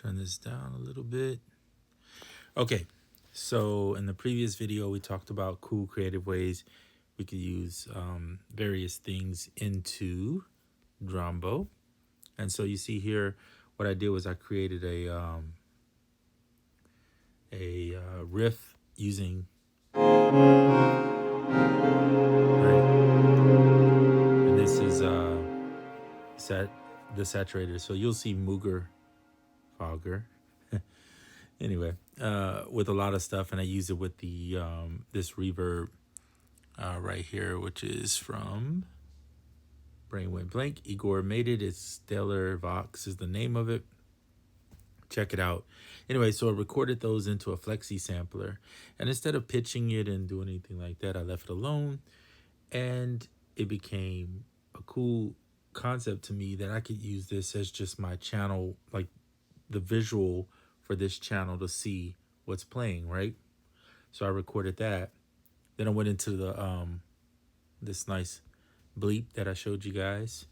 Turn this down a little bit. Okay, so in the previous video, we talked about cool creative ways we could use various things into Drambo. And so you see here, what I did was I created a riff using and this is the saturator. So you'll see Mooger Fogger anyway, with a lot of stuff, and I use it with the this reverb right here, which is from Brain Went Blank. Igor made it. It's Stellar Vox is the name of it. Check it out. Anyway, so I recorded those into a FlexiSampler, and instead of pitching it and doing anything like that, I left it alone, and it became a cool concept to me that I could use this as just my channel, like the visual for this channel to see what's playing, right? So I recorded that. Then I went into the this nice bleep that I showed you guys.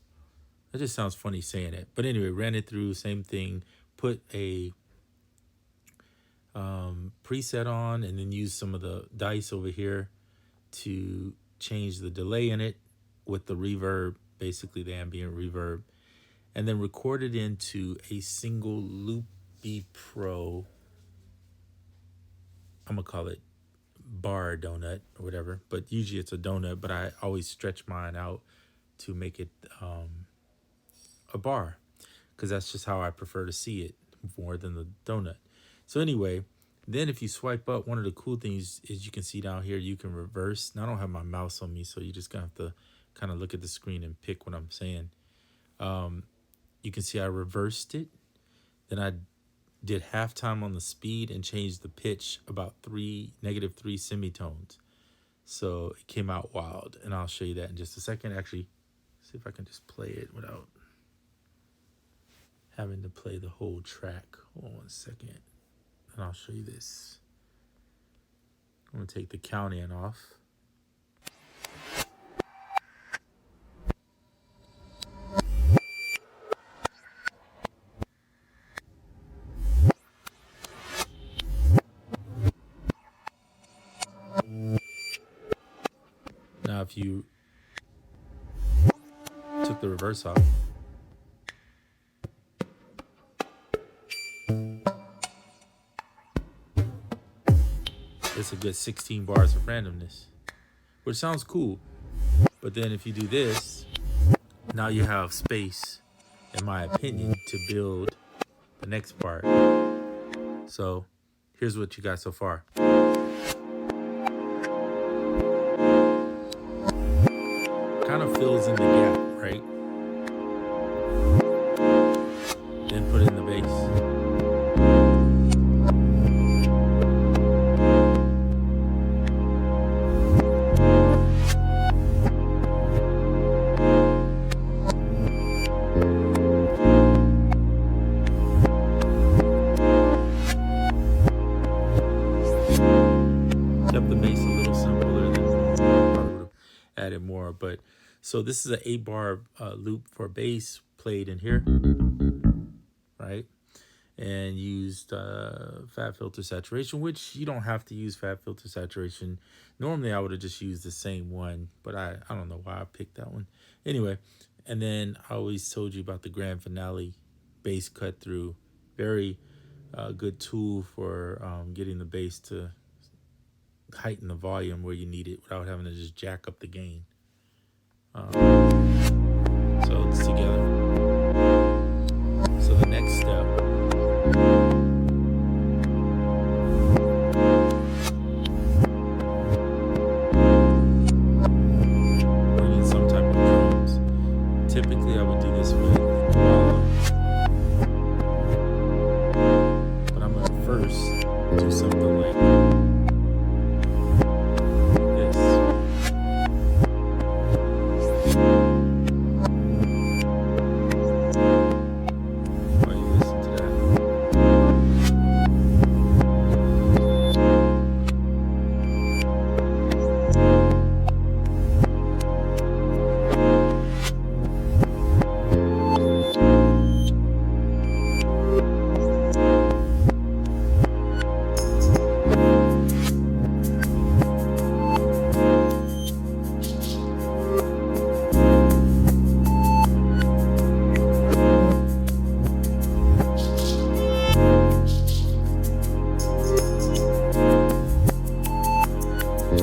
That just sounds funny saying it, but anyway, ran it through, same thing, put a preset on, and then use some of the dice over here to change the delay in it with the reverb, basically the ambient reverb, and then record it into a single Loopy Pro. I'm gonna call it bar donut or whatever, but usually it's a donut, but I always stretch mine out to make it a bar, because that's just how I prefer to see it more than the donut. So anyway, then if you swipe up, one of the cool things is you can see down here, you can reverse. Now I don't have my mouse on me, so you just gonna have to kind of look at the screen and pick what I'm saying. You can see I reversed it. Then I did halftime on the speed and changed the pitch about -3 semitones. So it came out wild, and I'll show you that in just a second. Actually, see if I can just play it without having to play the whole track. Hold on 1 second, and I'll show you this. I'm gonna take the count in off. Now, if you took the reverse off, it's a good 16 bars of randomness, which sounds cool. But then if you do this, now you have space, in my opinion, to build the next part. So here's what you got so far. Kind of fills in the gap, right? Then put in the bass. Kept the bass a little simpler than I would have added more, but so this is an 8-bar loop for bass played in here, right? And used fat filter saturation, which you don't have to use fat filter saturation. Normally I would have just used the same one, but I don't know why I picked that one. Anyway, and then I always told you about the grand finale bass cut through. Very good tool for getting the bass to heighten the volume where you need it without having to just jack up the gain. So it's together. So the next step, bring in some type of drums. Typically I would do this with Koala, but I'm gonna first do something like this. All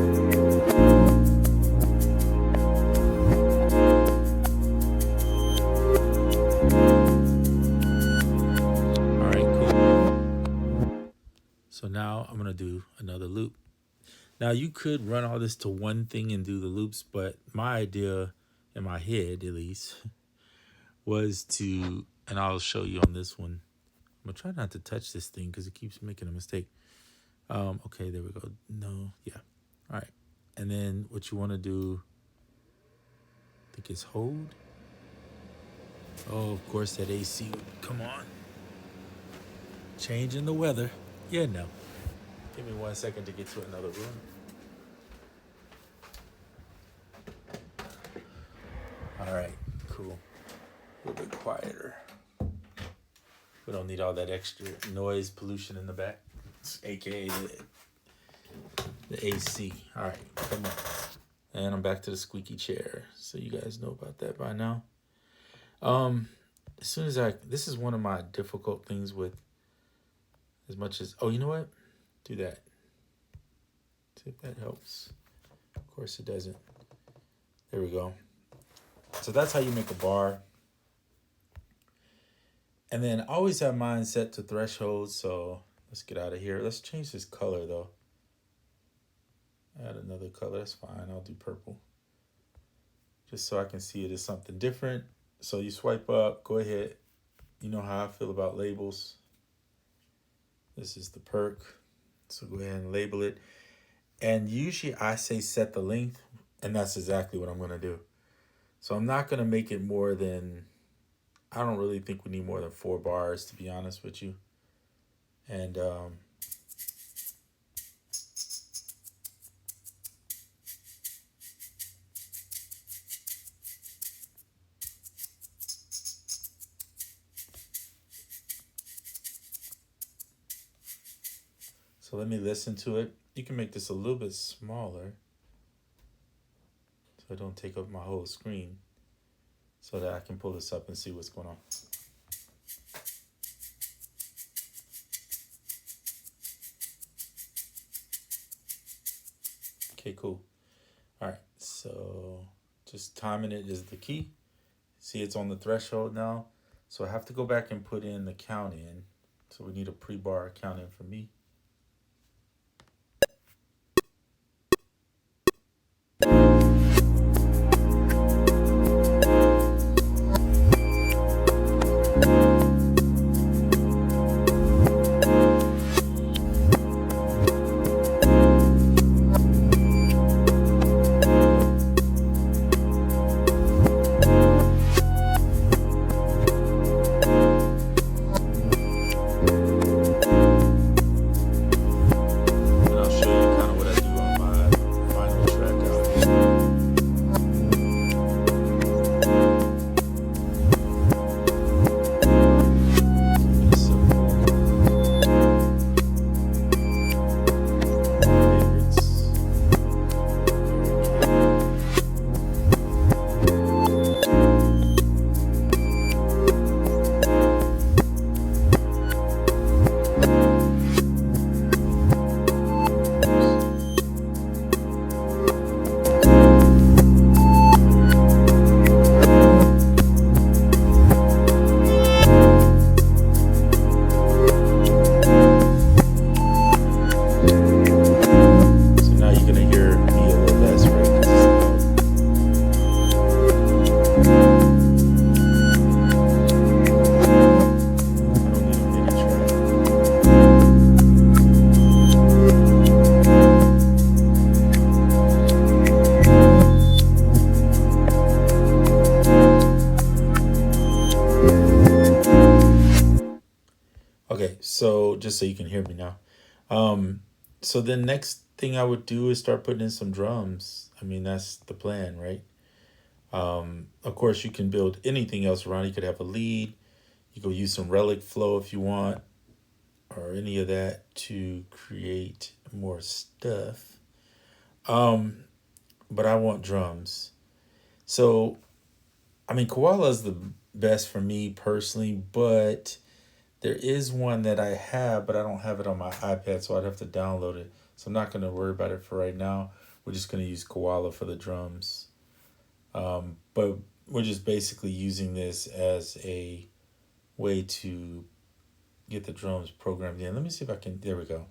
right, cool. So now I'm gonna do another loop. Now you could run all this to one thing and do the loops, but my idea, in my head at least, was to, and I'll show you on this one. I'm gonna try not to touch this thing because it keeps making a mistake. Okay, there we go. No, yeah. All right. And then what you want to do, I think is hold. Oh, of course that AC would come on. Changing the weather. Yeah, no. Give me 1 second to get to another room. All right, cool. A little bit quieter. We don't need all that extra noise pollution in the back, aka the AC. All right, come on. And I'm back to the squeaky chair, so you guys know about that by now. As soon as this is one of my difficult things with, as much as, oh, you know what? Do that. See if that helps. Of course it doesn't. There we go. So that's how you make a bar. And then I always have mine set to threshold, so let's get out of here. Let's change this color though. Add another color, that's fine. I'll do purple. Just so I can see it as something different. So you swipe up, go ahead. You know how I feel about labels. This is the perk. So go ahead and label it. And usually I say set the length, and that's exactly what I'm gonna do. So I'm not gonna make it more than, I don't really think we need more than 4 bars, to be honest with you. And so let me listen to it. You can make this a little bit smaller so I don't take up my whole screen, so that I can pull this up and see what's going on. Okay, cool. All right, so just timing it is the key. See, it's on the threshold now. So I have to go back and put in the count in. So we need a pre-bar count in for me. Okay, so just so you can hear me now. So the next thing I would do is start putting in some drums. I mean, that's the plan, right? Of course, you can build anything else around. You could have a lead. You could use some relic flow if you want, or any of that to create more stuff. But I want drums. So, I mean, Koala is the best for me personally, but there is one that I have, but I don't have it on my iPad, so I'd have to download it. So I'm not going to worry about it for right now. We're just going to use Koala for the drums. But we're just basically using this as a way to get the drums programmed in. Let me see if I can, there we go.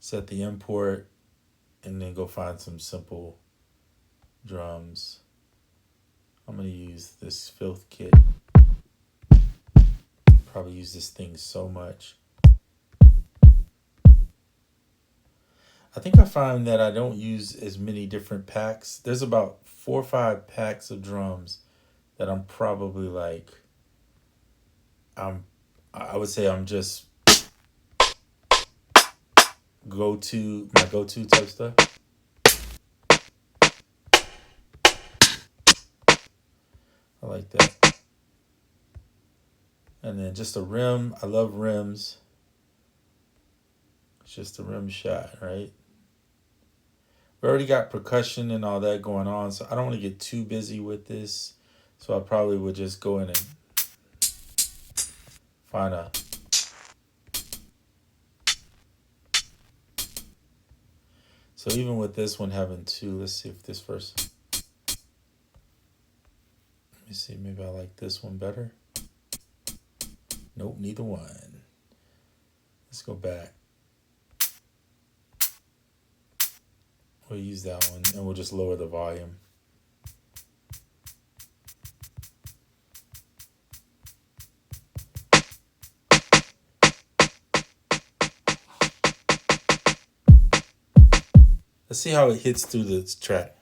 Set the import and then go find some simple drums. I'm going to use this filth kit. Probably use this thing so much. I think I find that I don't use as many different packs. There's about 4 or 5 packs of drums that I'm probably like, I would say I'm just my go-to type stuff. I like that. And then just a rim. I love rims. It's just a rim shot, right? We already got percussion and all that going on, so I don't want to get too busy with this. So I probably would just go in and find a so even with this one having 2, let's see if this first, let me see, maybe I like this one better. Nope, neither one. Let's go back. We'll use that one and we'll just lower the volume. Let's see how it hits through this track.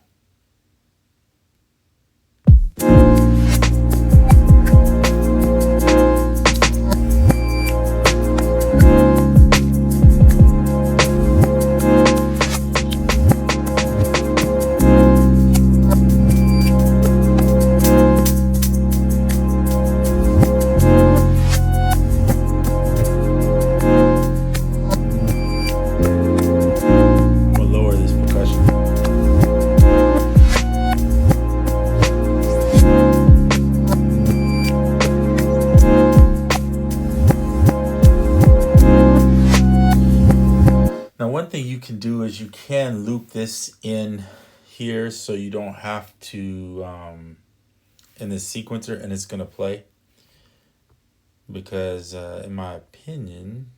One thing you can do is you can loop this in here so you don't have to in the sequencer and it's gonna play, because in my opinion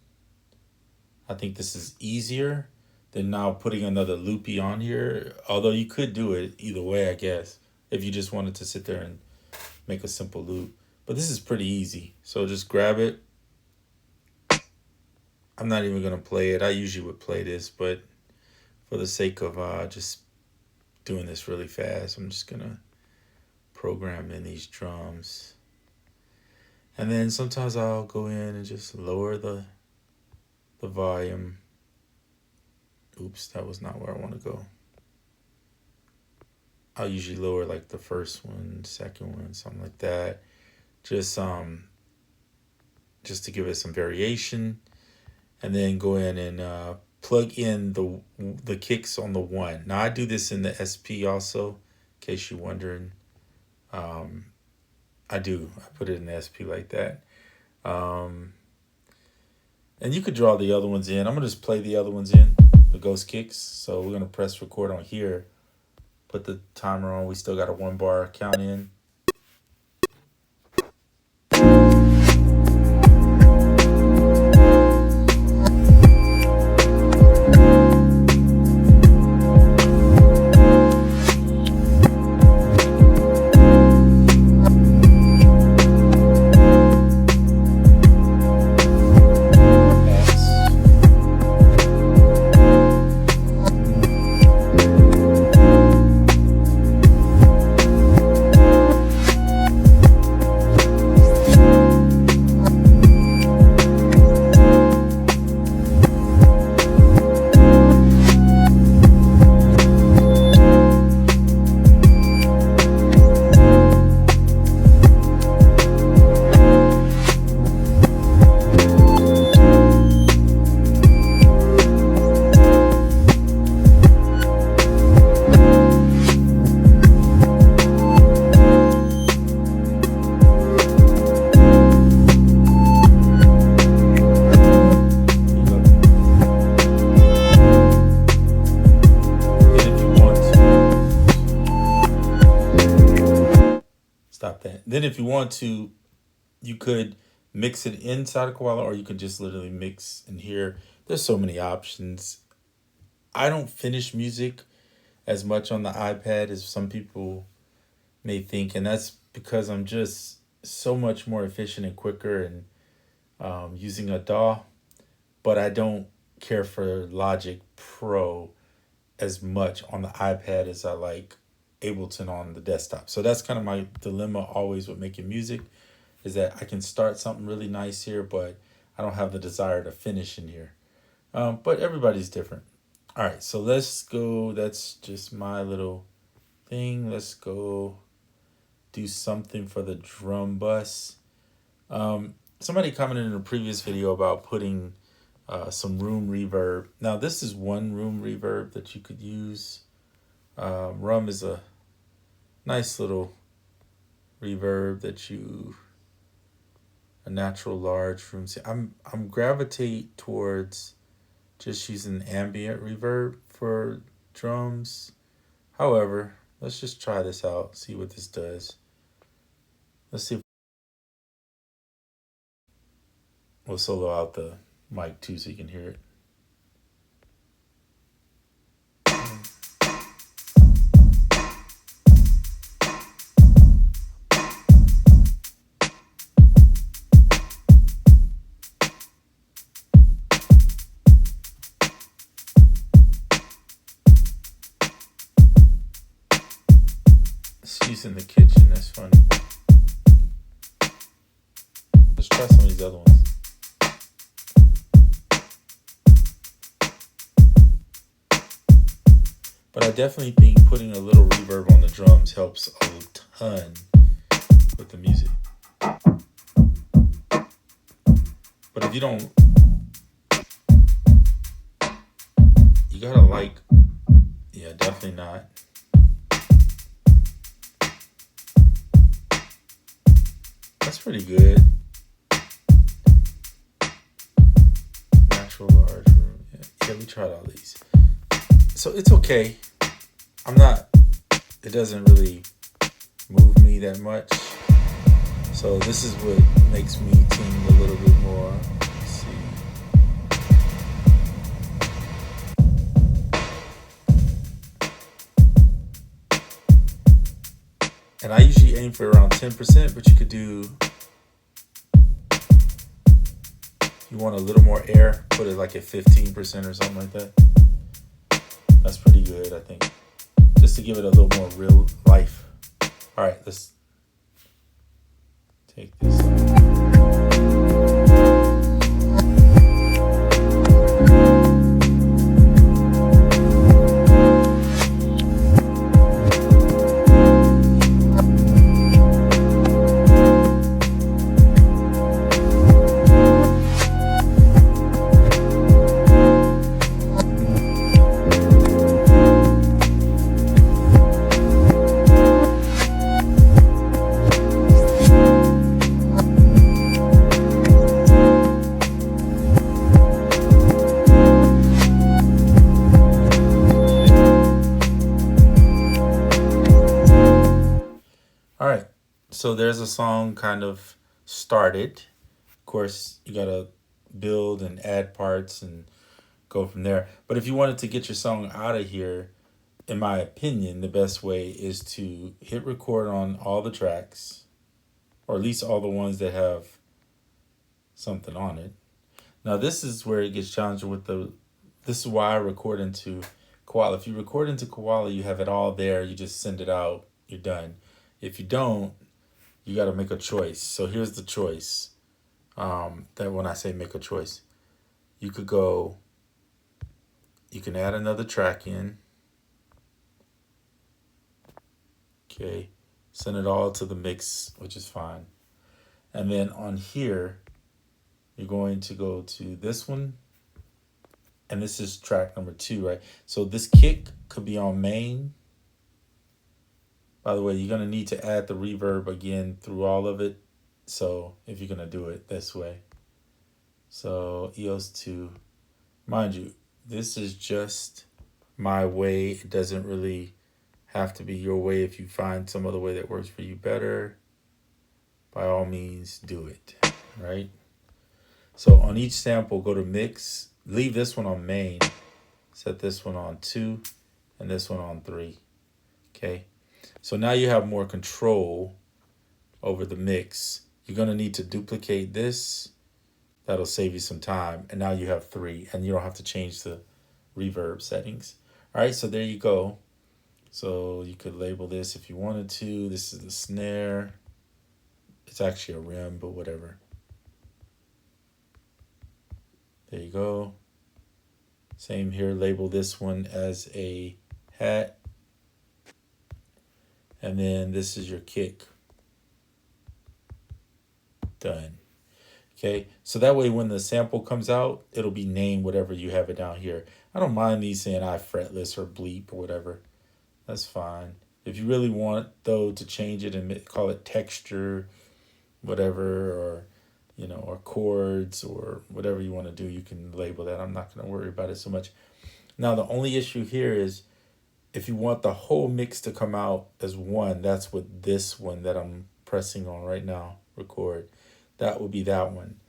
I think this is easier than now putting another loopy on here, although you could do it either way I guess if you just wanted to sit there and make a simple loop, but this is pretty easy. So just grab it. I'm not even going to play it. I usually would play this, but for the sake of just doing this really fast, I'm just going to program in these drums. And then sometimes I'll go in and just lower the volume. Oops, that was not where I want to go. I'll usually lower like the first one, second one, something like that. Just to give it some variation. And then go in and plug in the kicks on the 1. Now I do this in the SP also, in case you're wondering. I put it in the SP like that. And you could draw the other ones in. I'm gonna just play the other ones in, the ghost kicks. So we're gonna press record on here, put the timer on. We still got a 1 bar count in. then if you want to, you could mix it inside of Koala, or you could just literally mix in here. There's so many options. I don't finish music as much on the iPad as some people may think, and that's because I'm just so much more efficient and quicker and using a DAW. But I don't care for Logic Pro as much on the iPad as I like Ableton on the desktop. So that's kind of my dilemma always with making music, is that I can start something really nice here, but I don't have the desire to finish in here. But everybody's different. All right, so let's go. That's just my little thing. Let's go do something for the drum bus. Somebody commented in a previous video about putting some room reverb. Now, this is one room reverb that you could use. Rum is a nice little reverb that a natural large room. I'm gravitate towards just using ambient reverb for drums. However, let's just try this out, see what this does. Let's see if we'll solo out the mic too so you can hear it. She's in the kitchen, that's funny. Let's try some of these other ones. But I definitely think putting a little reverb on the drums helps a ton with the music. But if you don't, you gotta like, yeah, definitely not. That's pretty good. Natural large room. Yeah, we tried all these. So it's okay. It doesn't really move me that much. So this is what makes me ting a little bit more. Let's see. And I usually aim for around 10%, but you could do, you want a little more air, put it like at 15% or something like that. That's pretty good, I think. Just to give it a little more real life. All right, let's take this out. All right, so there's a song kind of started. Of course, you gotta build and add parts and go from there. But if you wanted to get your song out of here, in my opinion, the best way is to hit record on all the tracks, or at least all the ones that have something on it. Now, this is where it gets challenging with this is why I record into Koala. If you record into Koala, you have it all there. You just send it out. You're done. If you don't, you got to make a choice. So here's the choice. That when I say make a choice, you could go, you can add another track in. Okay. Send it all to the mix, which is fine. And then on here, you're going to go to this one. And this is track number 2, right? So this kick could be on main. By the way, you're going to need to add the reverb again through all of it. So if you're going to do it this way. So EOS 2. Mind you, this is just my way. It doesn't really have to be your way if you find some other way that works for you better. by all means do it, right? So on each sample, go to mix, leave this one on main, set this one on 2, and this one on 3, okay? So now you have more control over the mix. You're gonna need to duplicate this. That'll save you some time. And now you have 3, and you don't have to change the reverb settings. All right, so there you go. So you could label this if you wanted to. This is the snare. It's actually a rim, but whatever. There you go. Same here, label this one as a hat. And then this is your kick. Done. Okay, so that way when the sample comes out, it'll be named whatever you have it down here. I don't mind these saying I fretless or bleep or whatever. That's fine. If you really want, though, to change it and call it texture, whatever, or, you know, or chords or whatever you want to do, you can label that. I'm not going to worry about it so much. Now, the only issue here is if you want the whole mix to come out as one, that's what this one that I'm pressing on right now, record. That would be that one.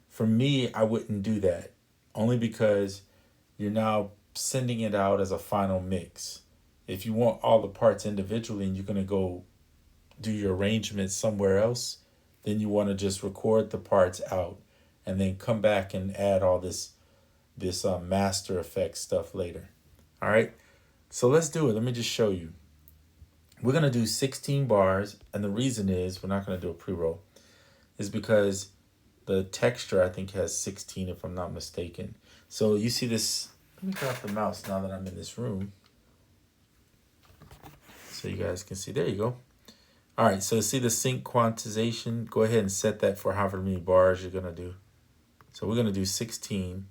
For me, I wouldn't do that, only because you're now sending it out as a final mix. If you want all the parts individually and you're going to go do your arrangement somewhere else, then you want to just record the parts out and then come back and add all this master effect stuff later. All right, so let's do it. Let me just show you. We're going to do 16 bars, and the reason is we're not going to do a pre-roll is because the texture, I think, has 16 if I'm not mistaken. So you see this. Let me grab the mouse now that I'm in this room so you guys can see. There you go. All right, so see the sync quantization? Go ahead and set that for however many bars you're going to do. So we're going to do 16.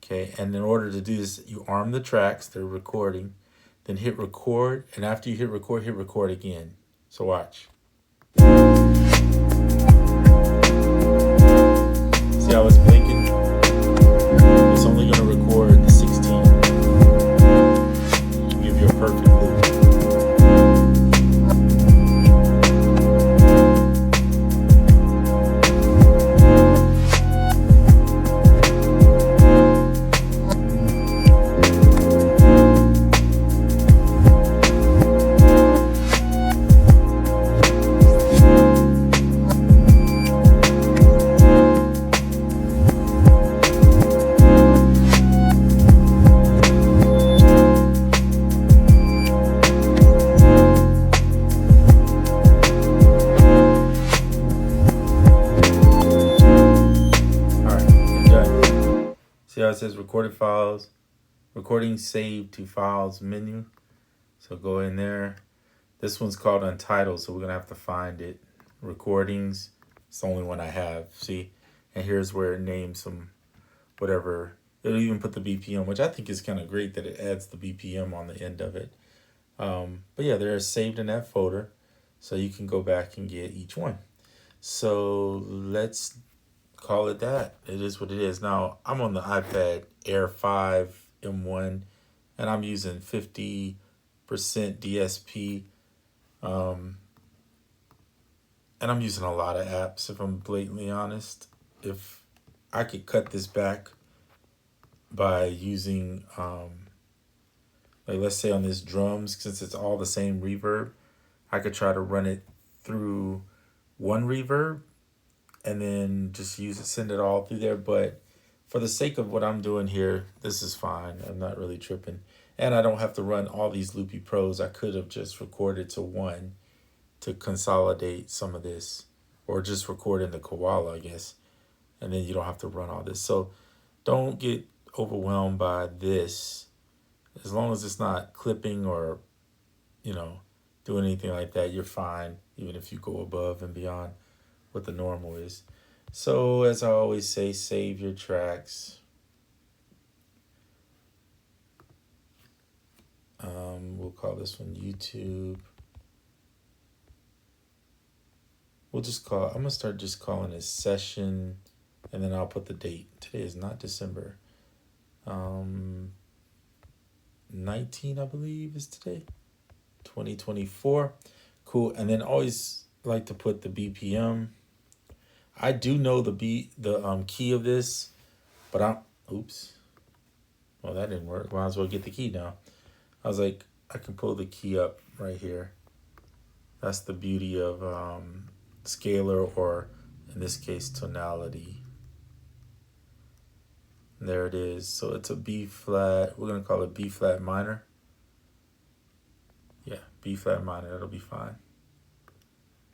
Okay, and in order to do this, you arm the tracks, they're recording, then hit record, and after you hit record again. So watch. See how it's blinking? It's only going to record the 16. It'll give you a perfect loop. See how it says recorded files, recording saved to files menu. So go in there. This one's called Untitled, so we're gonna have to find it. Recordings, it's the only one I have, see? And here's where it names some whatever. It'll even put the BPM, which I think is kind of great that it adds the BPM on the end of it. But yeah, they're saved in that folder, so you can go back and get each one. So let's call it that. It is what it is. Now, I'm on the iPad Air 5 M1, and I'm using 50% DSP. And I'm using a lot of apps, if I'm blatantly honest. If I could cut this back by using, like let's say on this drums, since it's all the same reverb, I could try to run it through one reverb and then just use it, send it all through there. But for the sake of what I'm doing here, this is fine. I'm not really tripping. And I don't have to run all these Loopy Pros. I could have just recorded to one to consolidate some of this, or just record in the Koala, I guess. And then you don't have to run all this. So don't get overwhelmed by this. As long as it's not clipping or, you know, doing anything like that, you're fine, even if you go above and beyond what the normal is. So as I always say, save your tracks. We'll call this one YouTube. We'll just call, I'm gonna start just calling it session, and then I'll put the date. Today is not December. 19, I believe, is today. 2024. Cool. And then always like to put the BPM. I do know the key of this, but oops. Well, that didn't work. Might as well get the key now. I was like, I can pull the key up right here. That's the beauty of scalar, or in this case, tonality. And there it is. So it's a B flat. We're going to call it B flat minor. Yeah, B flat minor. That'll be fine.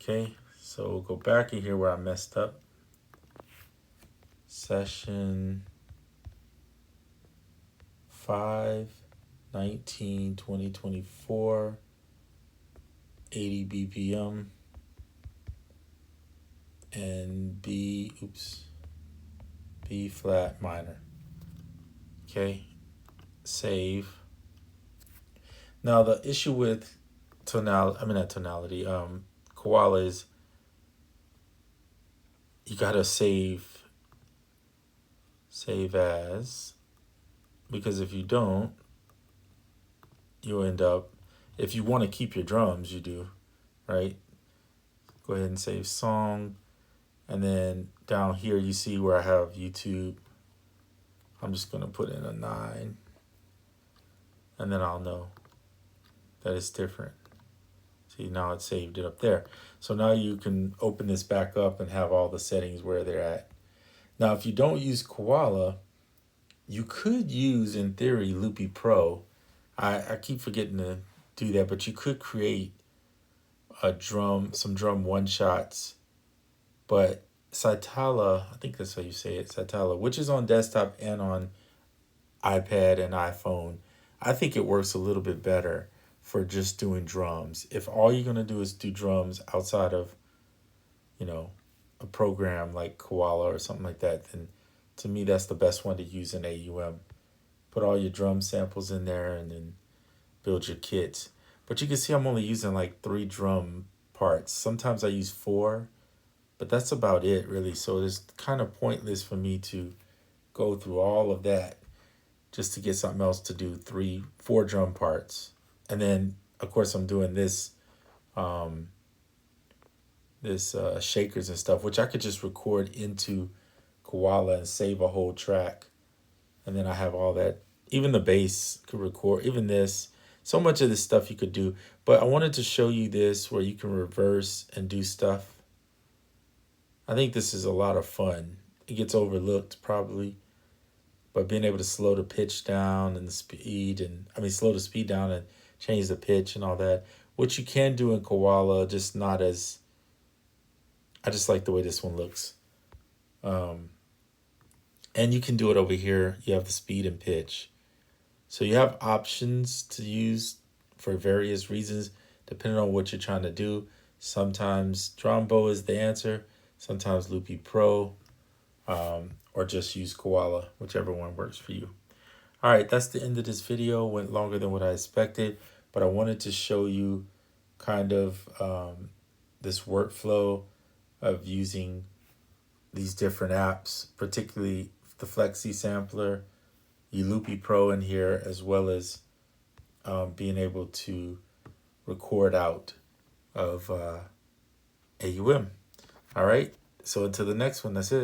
Okay, so we'll go back in here where I messed up. Session 5/19/2024, 80 BPM, and B flat minor. Okay, save. Now the issue with Koala is you gotta save as, because if you don't, you'll end up, if you want to keep your drums, you do, right? Go ahead and save song. And then down here, you see where I have YouTube. I'm just going to put in a 9. And then I'll know that it's different. See, now it saved it up there. So now you can open this back up and have all the settings where they're at. Now, if you don't use Koala, you could use, in theory, Loopy Pro. I keep forgetting to do that, but you could create some drum one-shots. But Saitala, I think that's how you say it, Saitala, which is on desktop and on iPad and iPhone, I think it works a little bit better for just doing drums. If all you're going to do is do drums outside of, a program like Koala or something like that, then to me that's the best one to use in AUM. Put all your drum samples in there and then build your kits. But you can see I'm only using like 3 drum parts. Sometimes I use 4, but that's about it really. So it's kind of pointless for me to go through all of that just to get something else to do 4 drum parts. And then of course I'm doing this shakers and stuff, which I could just record into Koala and save a whole track. And then I have all that, even the bass could record, even this. So much of this stuff you could do. But I wanted to show you this where you can reverse and do stuff. I think this is a lot of fun. It gets overlooked probably, but being able to slow the pitch down and the speed, slow the speed down and change the pitch and all that, which you can do in Koala, just not as, I just like the way this one looks. And you can do it over here. You have the speed and pitch. So you have options to use for various reasons, depending on what you're trying to do. Sometimes Drambo is the answer. Sometimes Loopy Pro, or just use Koala, whichever one works for you. All right, that's the end of this video. Went longer than what I expected, but I wanted to show you kind of this workflow of using these different apps, particularly the FlexiSampler, Loopy Pro in here, as well as being able to record out of AUM. All right, so until the next one, that's it.